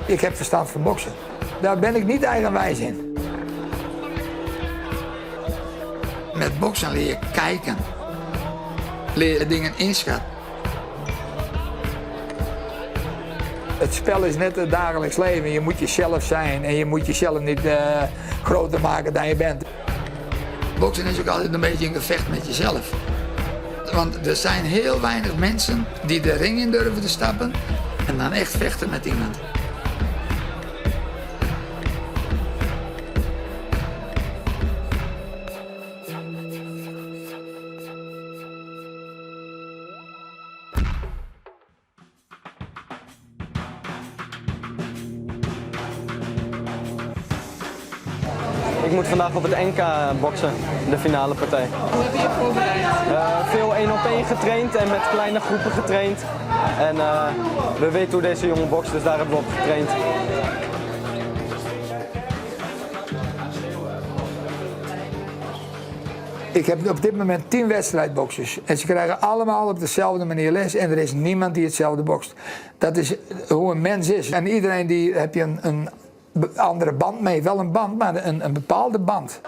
Ik heb verstand van boksen. Daar ben ik niet eigenwijs in. Met boksen leer je kijken. Leer je dingen inschatten. Het spel is net het dagelijks leven. Je moet jezelf zijn en je moet jezelf niet groter maken dan je bent. Boksen is ook altijd een beetje een gevecht met jezelf. Want er zijn heel weinig mensen die de ring in durven te stappen en dan echt vechten met iemand. Ik moet vandaag op het NK boksen, de finale partij. Hoe heb je je voorbereid? Veel 1-op-1 getraind en met kleine groepen getraind. En we weten hoe deze jongen bokst, dus daar hebben we op getraind. Ik heb op dit moment 10 wedstrijdboxers. En ze krijgen allemaal op dezelfde manier les. En er is niemand die hetzelfde bokst. Dat is hoe een mens is. En iedereen die heb je een andere band mee. Wel een band, maar een bepaalde band.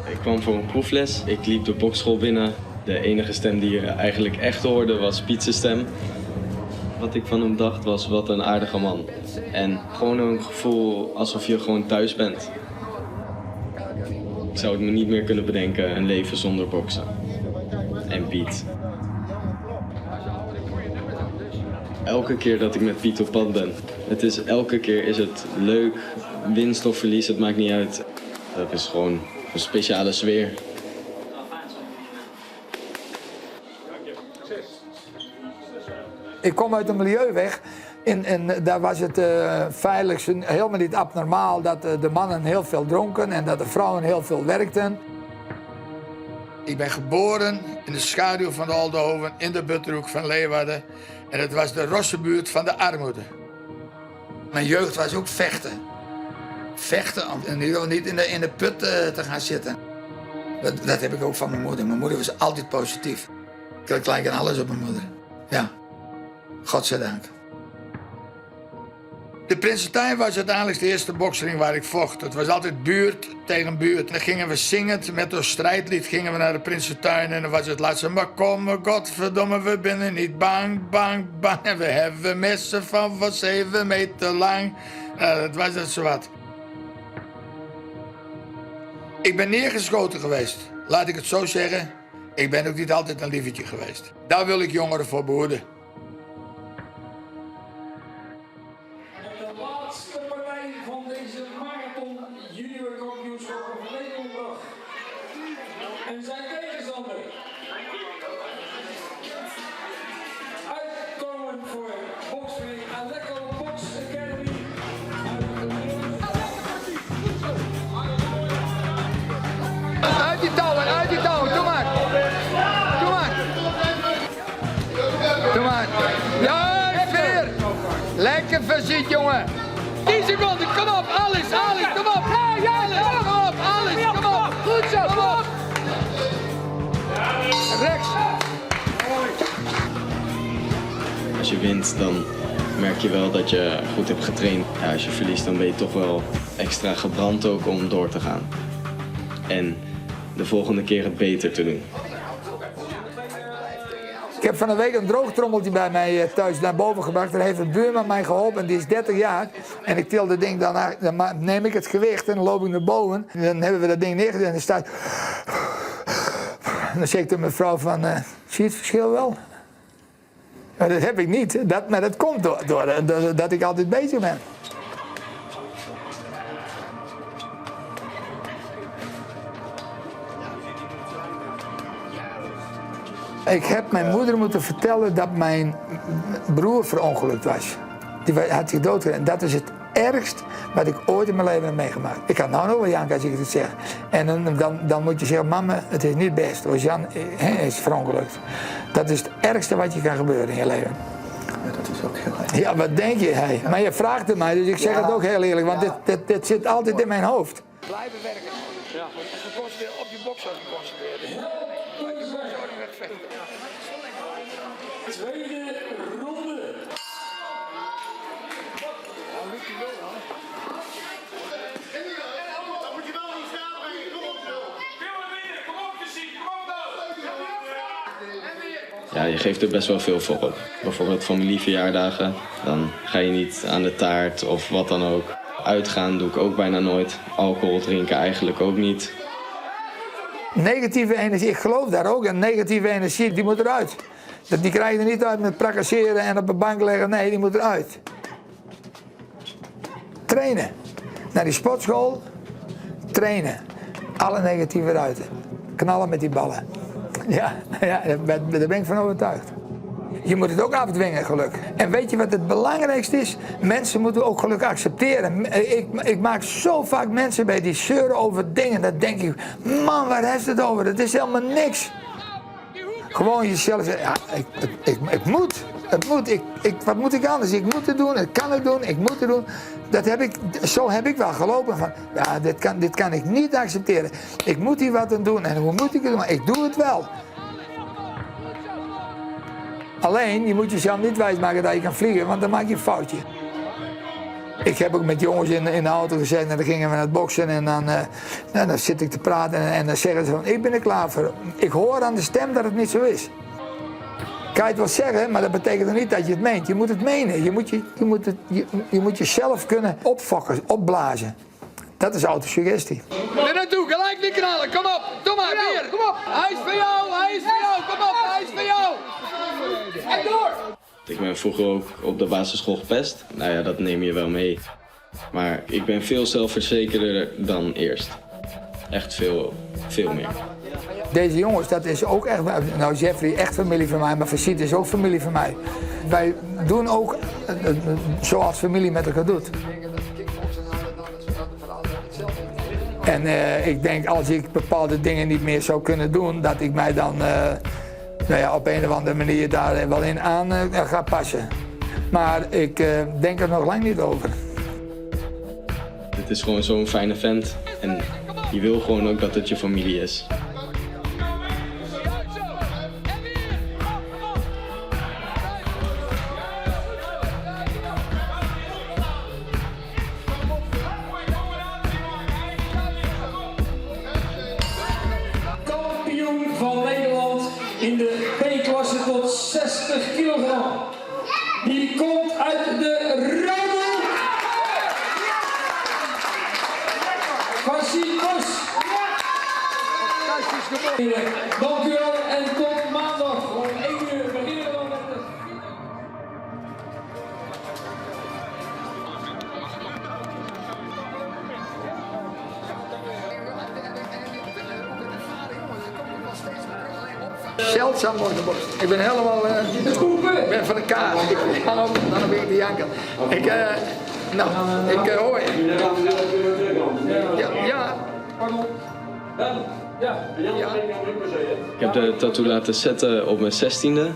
Ik kwam voor een proefles. Ik liep de bokschool binnen. De enige stem die je eigenlijk echt hoorde was Piet's stem. Wat ik van hem dacht was, wat een aardige man. En gewoon een gevoel alsof je gewoon thuis bent. Ik zou het me niet meer kunnen bedenken, een leven zonder boksen. En Piet. Elke keer dat ik met Piet op pad ben, elke keer is het leuk, winst of verlies, het maakt niet uit. Dat is gewoon een speciale sfeer. Ik kom uit een milieu weg. En daar was het veilig, helemaal niet abnormaal dat de mannen heel veel dronken en dat de vrouwen heel veel werkten. Ik ben geboren in de schaduw van de Oldenhoven in de Butterhoek van Leeuwarden. En het was de rossenbuurt van de armoede. Mijn jeugd was ook vechten. Vechten om in ieder geval niet in de put te gaan zitten. Dat heb ik ook van mijn moeder. Mijn moeder was altijd positief. Ik lijk aan alles op mijn moeder. Ja, godzijdank. De Prinsentuin was uiteindelijk de eerste boksering waar ik vocht. Het was altijd buurt tegen buurt. Dan gingen we zingend met ons strijdlied gingen we naar de Prinsentuin. En dan was het laatste, maar kom, godverdomme, we binnen niet bang, bang, bang. En we hebben messen van 7 meter lang. Dat was het zowat. Ik ben neergeschoten geweest, laat ik het zo zeggen. Ik ben ook niet altijd een lievertje geweest. Daar wil ik jongeren voor behoeden. Van deze marathon junior kampioenschappen van Nederland. En zijn tegenstander. Uitkomen voor boksvereniging Aleco Box Academy. Uit die touwen, doe maar. Doe maar. Doe maar. Juist weer. Lekker fysiek, jongen. 10 seconden, kom op, Alex, kom op. Kom op, Alex, kom op. Goed zo, kom op. Rechts. Als je wint, dan merk je wel dat je goed hebt getraind. Ja, als je verliest, dan ben je toch wel extra gebrand ook om door te gaan. En de volgende keer het beter te doen. Ik heb van een week een droogtrommeltje bij mij thuis naar boven gebracht. Daar heeft een buurman mij geholpen, die is 30 jaar. En ik til dat ding dan neem ik het gewicht en dan loop ik naar boven. En dan hebben we dat ding neergezet en dan staat... En dan zeg ik tegen mijn vrouw van, zie je het verschil wel? Maar dat heb ik niet, maar dat komt doordat ik altijd bezig ben. Ik heb mijn moeder moeten vertellen dat mijn broer verongelukt was. Die had zich doodgereden. Dat is het ergst wat ik ooit in mijn leven heb meegemaakt. Ik kan nou nog wel janken als ik het zeg. En dan moet je zeggen, mama, het is niet best. Als Jan is verongelukt. Dat is het ergste wat je kan gebeuren in je leven. Ja, dat is ook heel erg. Ja, wat denk je? Hey? Maar je vraagt het mij, dus ik zeg het ook heel eerlijk. Want dit zit altijd in mijn hoofd. Blijven werken. Ja. Geconcentreerd op je boksen geconcentreerd. Tweede ronde. ja, je geeft er best wel veel voor op. Bijvoorbeeld familieverjaardagen, dan ga je niet aan de taart of wat dan ook. Uitgaan doe ik ook bijna nooit. Alcohol drinken eigenlijk ook niet. Negatieve energie, ik geloof daar ook. En negatieve energie, die moet eruit. Die krijg je er niet uit met prakkaseren en op de bank leggen. Nee, die moet eruit. Trainen. Naar die sportschool. Trainen. Alle negatieve eruit. Knallen met die ballen. Ja, daar ben ik van overtuigd. Je moet het ook afdwingen, geluk. En weet je wat het belangrijkste is? Mensen moeten ook geluk accepteren. Ik maak zo vaak mensen bij die zeuren over dingen. Dan denk ik, man, waar heeft het over? Dat is helemaal niks. Gewoon jezelf zeggen, ja, ik moet. Het moet. Wat moet ik anders? Ik moet het doen, ik kan het doen, ik moet het doen. Zo heb ik wel gelopen van, ja, dit kan ik niet accepteren. Ik moet hier wat aan doen en hoe moet ik het doen? Maar ik doe het wel. Alleen, je moet jezelf niet wijsmaken dat je kan vliegen, want dan maak je een foutje. Ik heb ook met jongens in de auto gezeten en dan gingen we naar het boksen en dan zit ik te praten en dan zeggen ze van, ik ben er klaar voor. Ik hoor aan de stem dat het niet zo is. Kan je het wel zeggen, maar dat betekent nog niet dat je het meent. Je moet het menen. Je moet jezelf kunnen opfokken, opblazen. Dat is autosuggestie. Er naartoe, gelijk niet knallen, kom op. Doe maar, weer, kom op. Hij is voor jou, kom op, hij is voor jou. En door. Ik ben vroeger ook op de basisschool gepest. Nou ja, dat neem je wel mee. Maar ik ben veel zelfverzekerder dan eerst. Echt veel meer. Deze jongens, dat is ook echt, nou Jeffrey, echt familie van mij, maar Facit is ook familie van mij. Wij doen ook zoals familie met elkaar doet. En ik denk, als ik bepaalde dingen niet meer zou kunnen doen, dat ik mij dan op een of andere manier daar wel in aan ga passen. Maar ik denk er nog lang niet over. Het is gewoon zo'n fijne vent en je wil gewoon ook dat het je familie is. Kampioen van Nederland in de B-klasse tot 60 kilogram. Die komt uit de rode Facit Bos. Dank u wel en tot maandag om 1 uur beginnen we met de... Zeldzaam wordt de borst. Ik ben helemaal, ik ben van de kaart. Ik hang op, dan ben ik de janker. Ik hoor je. Ja. Pardon. Ja. Ik heb de tattoo laten zetten op mijn 16e.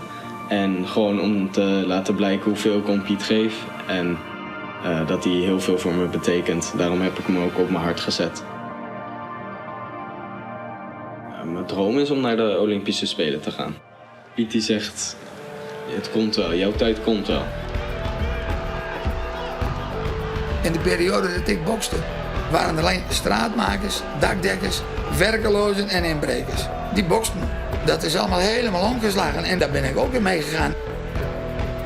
En gewoon om te laten blijken hoeveel ik om Piet geef. En dat hij heel veel voor me betekent. Daarom heb ik hem ook op mijn hart gezet. Mijn droom is om naar de Olympische Spelen te gaan. Piet die zegt, het komt wel, jouw tijd komt wel. In de periode dat ik bokste, waren er alleen straatmakers, dakdekkers, werkelozen en inbrekers. Die boksten. Dat is allemaal helemaal omgeslagen en daar ben ik ook in meegegaan.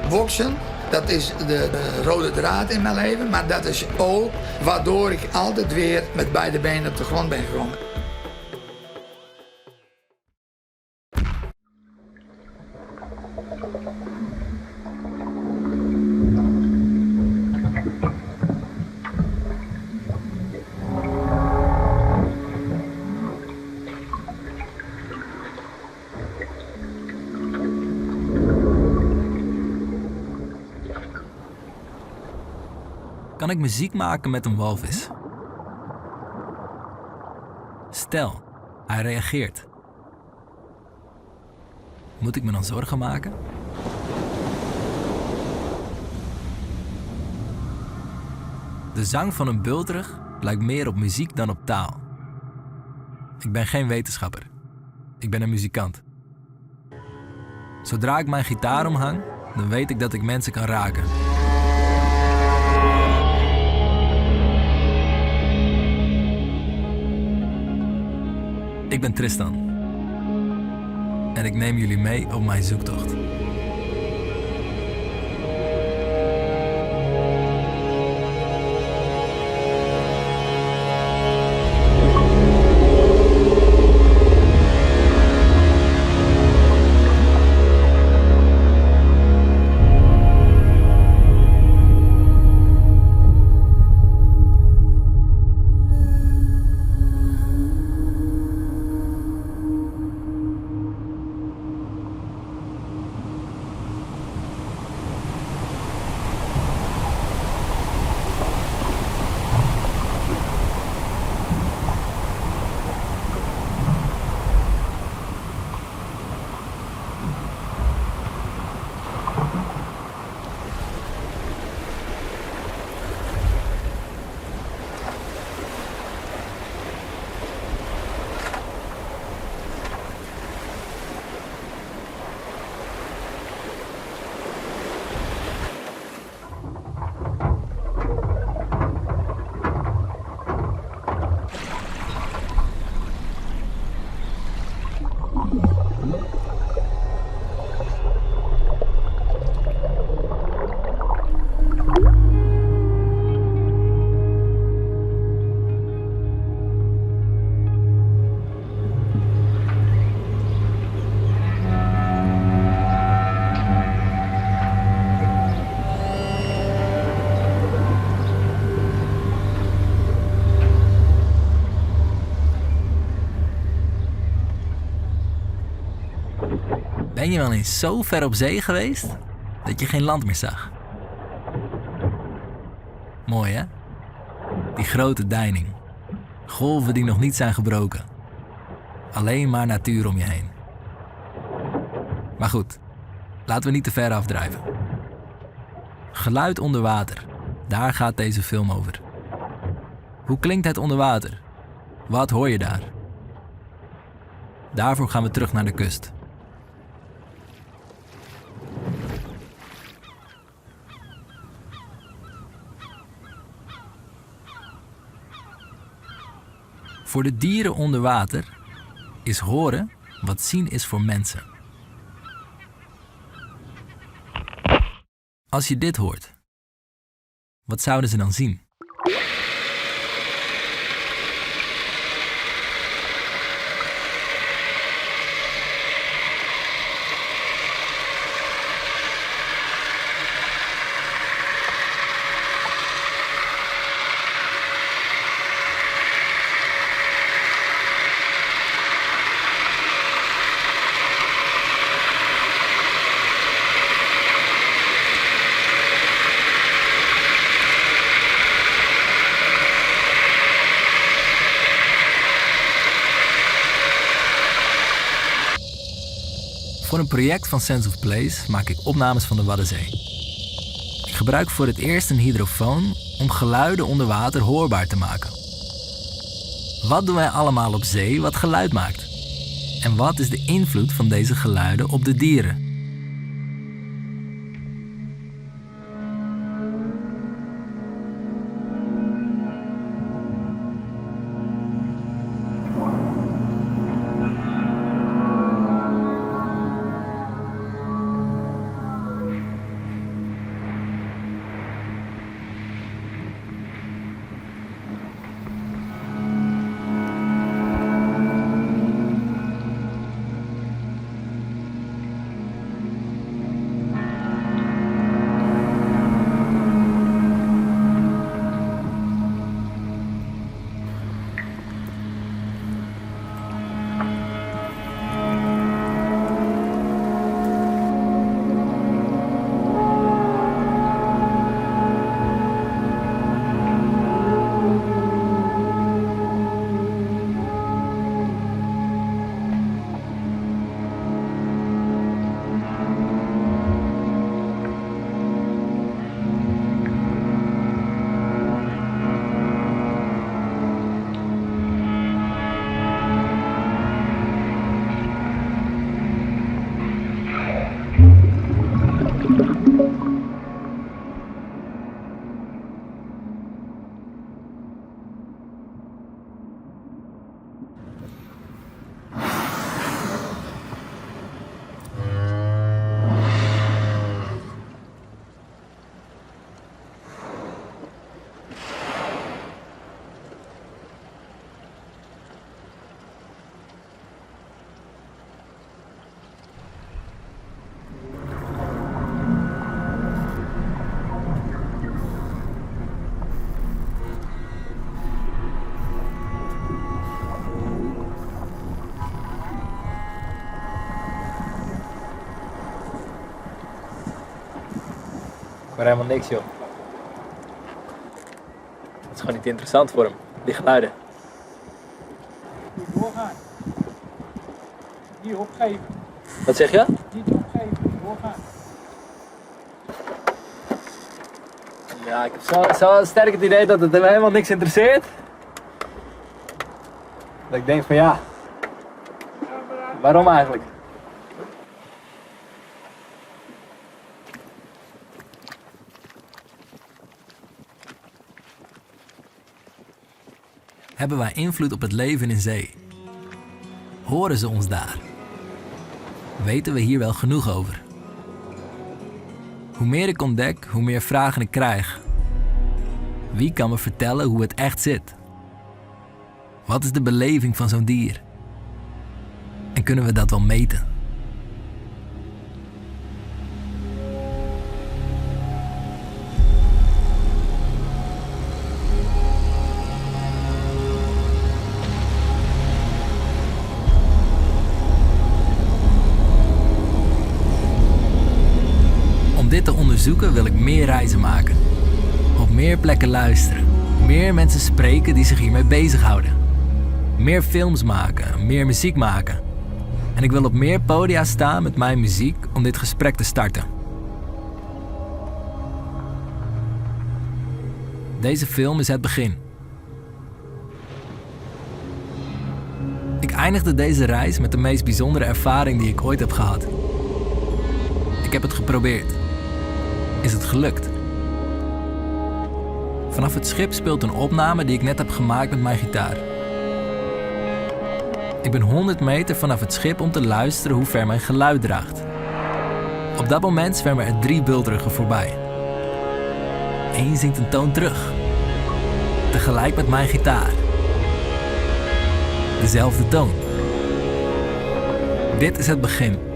Boksen, dat is de rode draad in mijn leven, maar dat is ook waardoor ik altijd weer met beide benen op de grond ben gekomen. Kan ik muziek maken met een walvis? Stel, hij reageert. Moet ik me dan zorgen maken? De zang van een bultrug lijkt meer op muziek dan op taal. Ik ben geen wetenschapper. Ik ben een muzikant. Zodra ik mijn gitaar omhang, dan weet ik dat ik mensen kan raken. Ik ben Tristan. en ik neem jullie mee op mijn zoektocht. Ben je wel eens zo ver op zee geweest dat je geen land meer zag? Mooi hè? Die grote deining. Golven die nog niet zijn gebroken. Alleen maar natuur om je heen. Maar goed, laten we niet te ver afdrijven. Geluid onder water, daar gaat deze film over. Hoe klinkt het onder water? Wat hoor je daar? Daarvoor gaan we terug naar de kust. Voor de dieren onder water is horen wat zien is voor mensen. Als je dit hoort, wat zouden ze dan zien? Voor een project van Sense of Place maak ik opnames van de Waddenzee. Ik gebruik voor het eerst een hydrofoon om geluiden onder water hoorbaar te maken. Wat doen wij allemaal op zee wat geluid maakt? En wat is de invloed van deze geluiden op de dieren? Maar helemaal niks, joh. Dat is gewoon niet interessant voor hem, die geluiden. Niet doorgaan. Niet opgeven. Wat zeg je? Niet opgeven, doorgaan. Ja, ik heb zo sterk het idee dat het hem helemaal niks interesseert. Dat ik denk van ja, waarom eigenlijk? Hebben wij invloed op het leven in zee? Horen ze ons daar? Weten we hier wel genoeg over? Hoe meer ik ontdek, hoe meer vragen ik krijg. Wie kan me vertellen hoe het echt zit? Wat is de beleving van zo'n dier? En kunnen we dat wel meten? Om dit te onderzoeken wil ik meer reizen maken. Op meer plekken luisteren. Meer mensen spreken die zich hiermee bezighouden. Meer films maken, meer muziek maken. En ik wil op meer podia staan met mijn muziek om dit gesprek te starten. Deze film is het begin. Ik eindigde deze reis met de meest bijzondere ervaring die ik ooit heb gehad. Ik heb het geprobeerd. Is het gelukt? Vanaf het schip speelt een opname die ik net heb gemaakt met mijn gitaar. Ik ben 100 meter vanaf het schip om te luisteren hoe ver mijn geluid draagt. Op dat moment zwemmen er 3 bultruggen voorbij. Eén zingt een toon terug. Tegelijk met mijn gitaar. Dezelfde toon. Dit is het begin.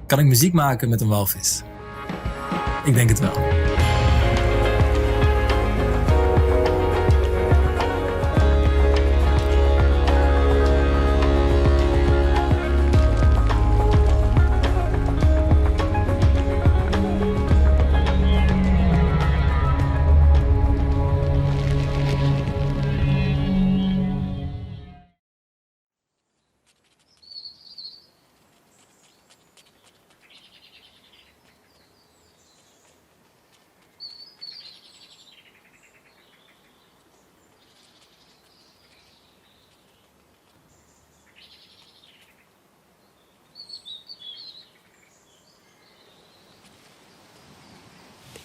Kan ik muziek maken met een walvis? Ik denk het wel.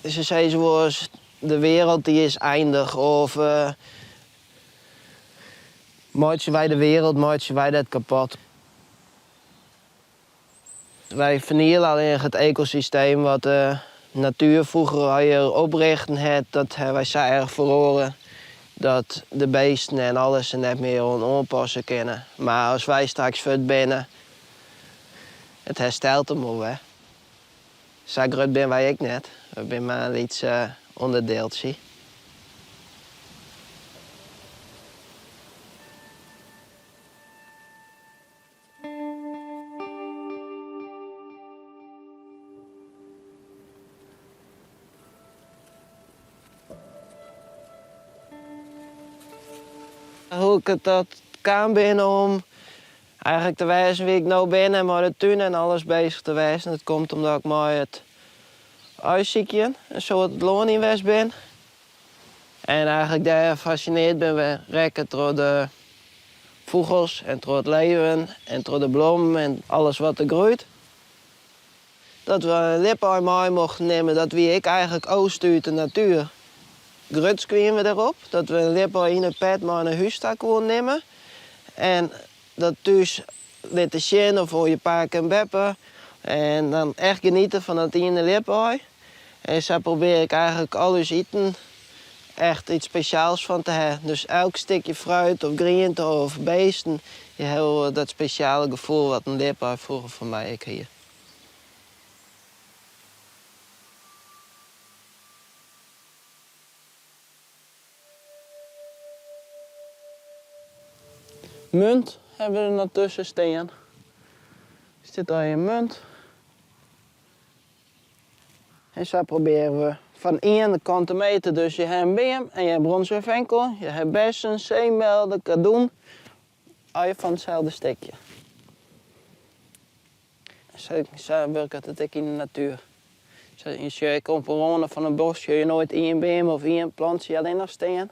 Ze zei zoals, de wereld die is eindig of maken wij de wereld, maken wij dat kapot. Wij vernielen alleen het ecosysteem wat de natuur vroeger hier oprichten had, dat hebben wij zo erg verloren. Dat de beesten en alles er net meer aanpassen kunnen. Maar als wij straks fit binnen, het herstelt hem wel, hè. Zo groot ben wij ook net. We zijn maar iets onderdeeltje. Hoe ik het dat kan binnen om eigenlijk te wijzen wie ik nou ben en met de tuin en alles bezig te wijzen. Dat komt omdat ik maar het huisziekje, een soort loon in West ben. En eigenlijk daar gefascineerd ben we rekken door de vogels en door het leven en door de bloemen en alles wat er groeit. Dat we een lip mee mochten nemen, dat wie ik eigenlijk uitstuurt de natuur. Gruts kwamen we erop, dat we een lip in het pet maar een huisstak willen nemen. En dat thuis laten zien voor je paak en beppen. En dan echt genieten van dat ene lip. En zo probeer ik eigenlijk alles eten echt iets speciaals van te hebben. Dus elk stukje fruit of groente of beesten, je hebt dat speciale gevoel wat een leerpaard vroeger van mij ik hier. Munt hebben we er nog tussen staan. Is dit al je munt? En zo proberen we van één kant te meten. Dus je hebt een beam en je hebt bronzen venkel, je hebt bessen, zeemel, de kadoen. Al je van hetzelfde stukje. Zo werkt het ook in de natuur. Als je komt wonen van een bos, je nooit één beam of één plant zie je alleen nog staan.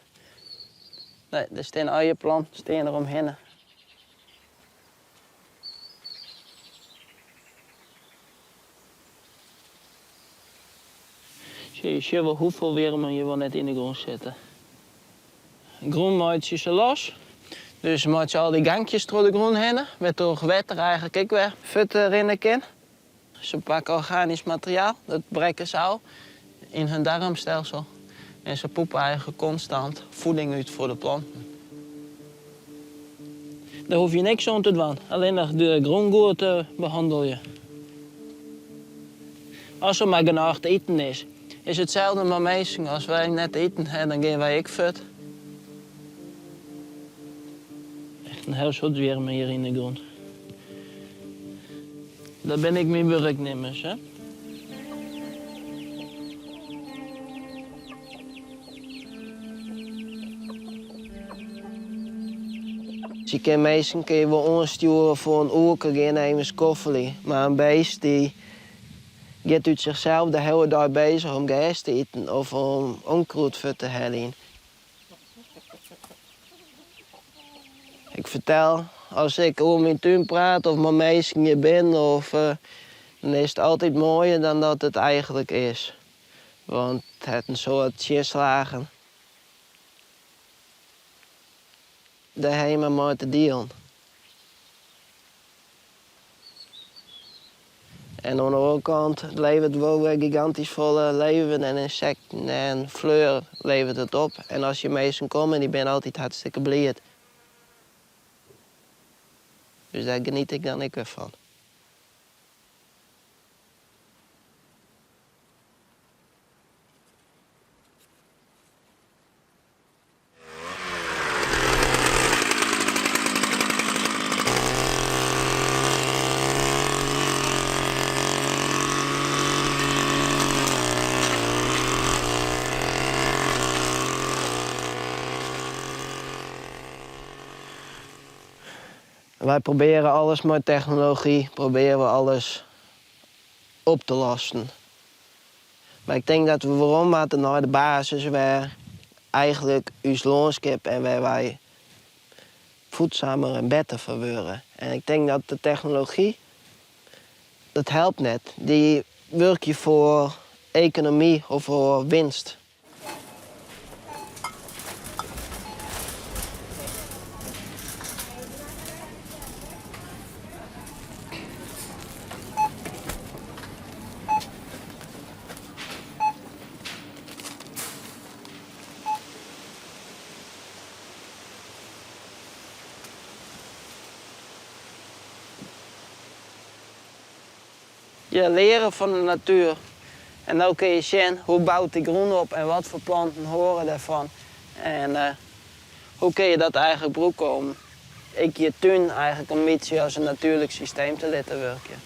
Nee, er staan al je planten staan eromheen. Je ziet wel hoeveel wormen je wel net in de grond zitten. Groen maakt je ze los. Dus maakt je al die gangjes door de grond heen. Werd door wetter eigenlijk ook weer futter in de kin. Ze pakken organisch materiaal, dat breken ze al in hun darmstelsel. En ze poepen eigenlijk constant voeding uit voor de planten. Daar hoef je niks aan te doen, alleen nog de grond goed te behandelen. Als er maar genoeg te eten is hetzelfde met mensen. Als wij net eten hebben, dan gaan wij ook vet. Echt een heel soort wormen hier in de grond. Daar ben ik mee werknemers, hè. Je kan mensen kun je wel onsturen voor een oerke geen even kofferie. Maar een beest die gaat uit zichzelf de hele dag bezig om gas te eten of om onkruid te halen. Ik vertel, als ik over mijn tuin praat of met mensen hier ben, dan is het altijd mooier dan dat het eigenlijk is. Want het heeft een soort zinslagen. Daar heb je maar te dealen. En aan de andere kant levert het wel gigantisch volle leven en insecten en fleur levert het op. En als je mensen komen, die ben altijd hartstikke blij. Dus daar geniet ik dan ook weer van. Wij proberen alles met technologie, proberen we alles op te lossen. Maar ik denk dat we waarom moeten naar de basis waar eigenlijk ons landschap en waar wij voedzamer en beter verweren. En ik denk dat de technologie, dat helpt net. Die werkt je voor economie of voor winst. Je leren van de natuur. En dan kun je zien hoe bouwt die grond op en wat voor planten horen daarvan. En hoe kun je dat eigenlijk gebruiken om je tuin eigenlijk een beetje als een natuurlijk systeem te laten werken.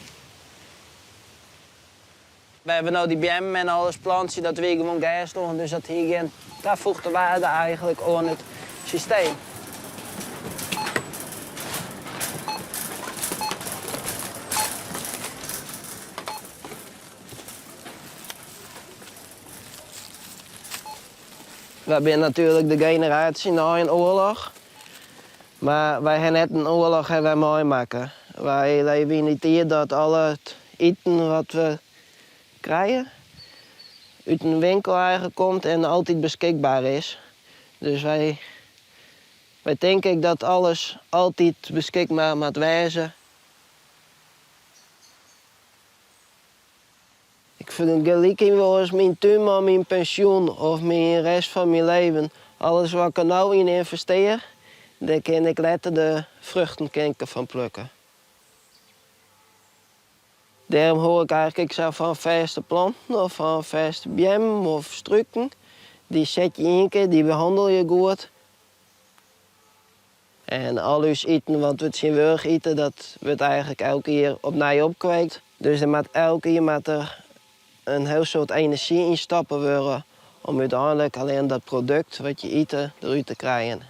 We hebben nou die BM en alles plantje dat we gewoon gas doen, dus dat hier geen toevoegde waarde eigenlijk aan het systeem. We hebben natuurlijk de generatie na een oorlog. Maar wij hebben net een oorlog meemaken. Wij leven in die tijd dat al het eten wat we krijgen uit een winkel eigenlijk komt en altijd beschikbaar is. Dus wij denken dat alles altijd beschikbaar moet wezen. Ik vergelijk wel eens mijn tuin met mijn pensioen of mijn rest van mijn leven. Alles wat ik er nou in investeer, daar kan ik later de vruchten van plukken. Daarom hoor ik eigenlijk zelf van vaste planten of van vaste bomen of struiken. Die zet je in keer, die behandel je goed. En al uw eten wat we zien willen eten, dat wordt eigenlijk elke keer opnieuw opkweekt. Dus er moet elke keer een heel soort energie in stappen worden om uiteindelijk alleen dat product wat je eet eruit te krijgen.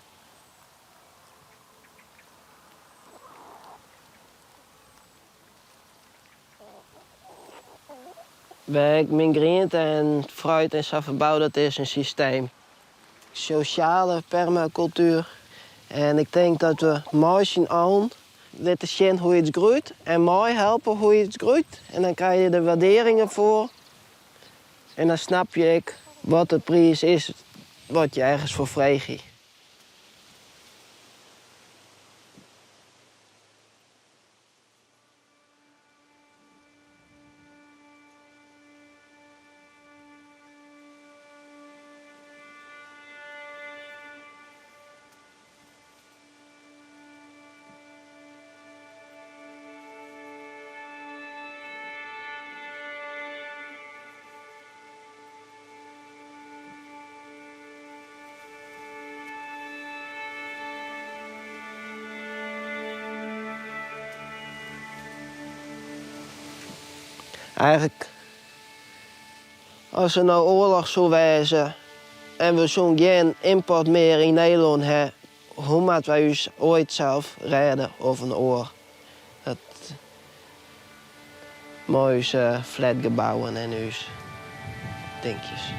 Waar ik mijn groente en fruit en zo verbouw, dat is een systeem. Sociale permacultuur. En ik denk dat we mooi zien aan laten zien hoe iets groeit en mooi helpen hoe iets groeit. En dan krijg je de waarderingen voor. En dan snap je wat de prijs is wat je ergens voor vraagt. Eigenlijk, als er nou oorlog zou wezen en we zo'n geen import meer in Nederland hebben, hoe moeten wij ons ooit zelf redden of een oor? Dat mooie flatgebouwen en huis dingetjes.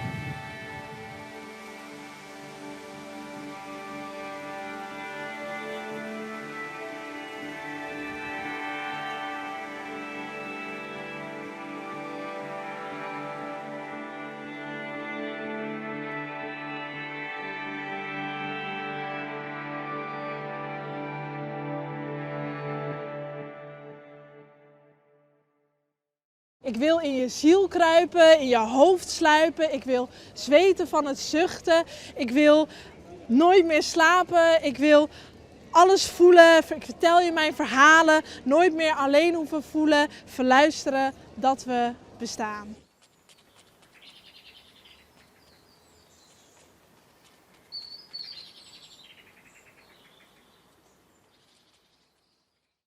Ik wil in je ziel kruipen, in je hoofd sluipen. Ik wil zweten van het zuchten. Ik wil nooit meer slapen. Ik wil alles voelen. Ik vertel je mijn verhalen. Nooit meer alleen hoeven voelen. Verluisteren dat we bestaan.